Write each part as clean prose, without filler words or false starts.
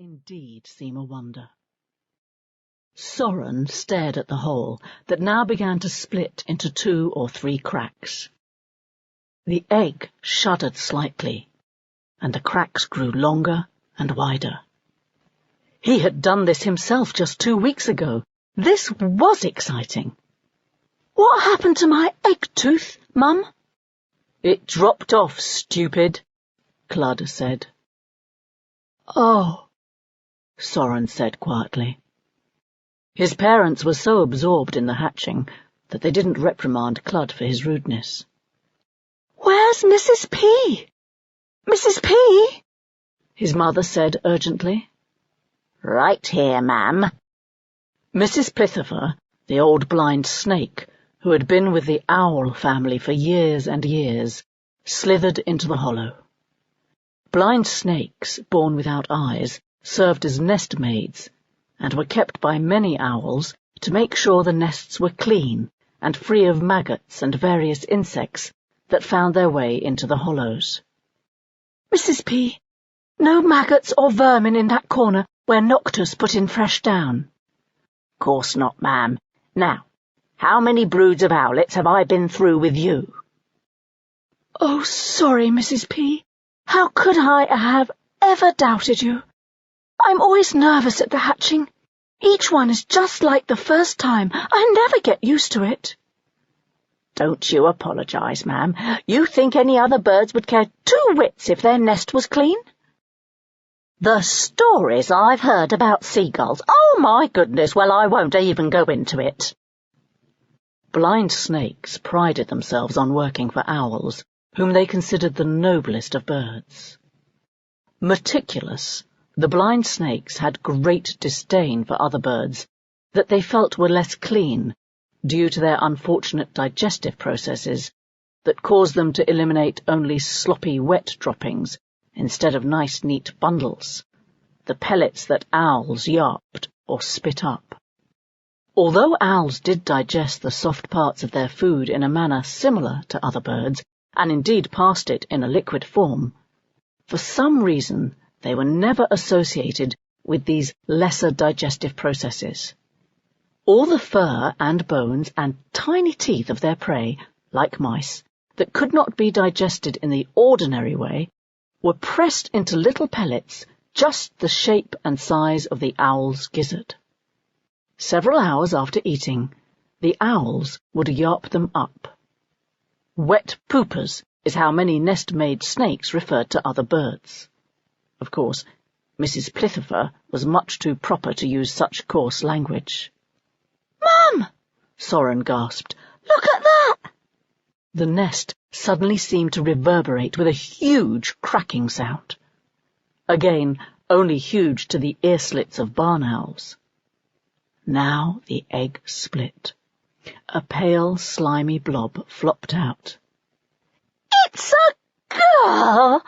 indeed seem a wonder. Soren stared at the hole that now began to split into 2 or 3 cracks. The egg shuddered slightly, and the cracks grew longer and wider. He had done this himself just 2 weeks ago. This was exciting. "What happened to my egg tooth, Mum?" "It dropped off, stupid," Clud said. "Oh," Soren said quietly. His parents were so absorbed in the hatching that they didn't reprimand Clud for his rudeness. "Where's Mrs. P? Mrs. P?" his mother said urgently. "Right here, ma'am." Mrs. Plithifer, the old blind snake, who had been with the owl family for years and years, slithered into the hollow. Blind snakes, born without eyes, served as nest maids, and were kept by many owls to make sure the nests were clean and free of maggots and various insects that found their way into the hollows. "Mrs. P, no maggots or vermin in that corner where Noctus put in fresh down?" "Course not, ma'am. Now, how many broods of owlets have I been through with you?" "Oh, sorry, Mrs. P. How could I have ever doubted you? I'm always nervous at the hatching. Each one is just like the first time. I never get used to it." "Don't you apologise, ma'am. You think any other birds would care 2 whits if their nest was clean? The stories I've heard about seagulls, oh my goodness, well, I won't even go into it." Blind snakes prided themselves on working for owls, whom they considered the noblest of birds. Meticulous, the blind snakes had great disdain for other birds that they felt were less clean due to their unfortunate digestive processes that caused them to eliminate only sloppy wet droppings instead of nice neat bundles, the pellets that owls yarped or spit up. Although owls did digest the soft parts of their food in a manner similar to other birds, and indeed passed it in a liquid form, for some reason they were never associated with these lesser digestive processes. All the fur and bones and tiny teeth of their prey, like mice, that could not be digested in the ordinary way, were pressed into little pellets just the shape and size of the owl's gizzard. Several hours after eating, the owls would yarp them up. Wet poopers is how many nest-made snakes referred to other birds. Of course, Mrs. Plithifer was much too proper to use such coarse language. "Mum!" Soren gasped. "Look at that!" The nest suddenly seemed to reverberate with a huge cracking sound. Again, only huge to the ear slits of barn owls. Now the egg split. A pale, slimy blob flopped out. "It's a girl!"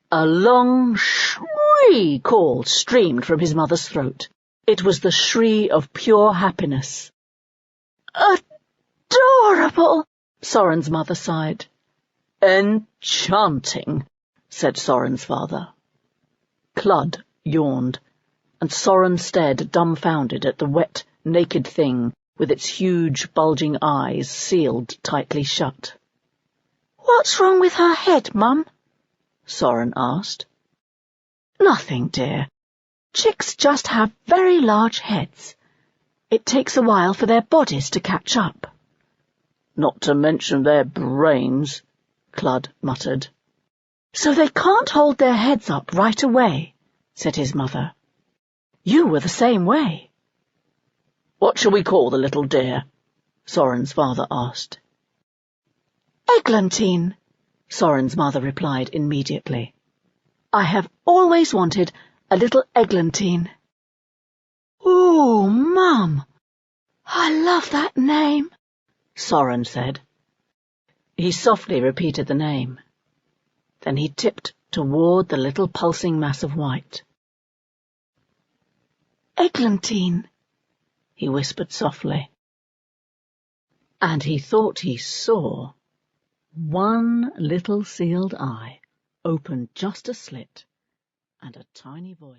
A long shriek call streamed from his mother's throat. It was the shriek of pure happiness. "Adorable!" Soren's mother sighed. "Enchanting," said Soren's father. Clud yawned, and Soren stared dumbfounded at the wet, naked thing with its huge, bulging eyes sealed tightly shut. "What's wrong with her head, Mum?" Soren asked. "Nothing, dear. Chicks just have very large heads. It takes a while for their bodies to catch up." "Not to mention their brains," Clud muttered. "So they can't hold their heads up right away," said his mother. "You were the same way." "What shall we call the little dear?" Soren's father asked. "Eglantine," Soren's mother replied immediately. "I have always wanted a little eglantine." "Ooh, Mum, I love that name," Soren said. He softly repeated the name. Then he tipped toward the little pulsing mass of white. "Eglantine," he whispered softly. And he thought he saw one little sealed eye open just a slit, and a tiny voice.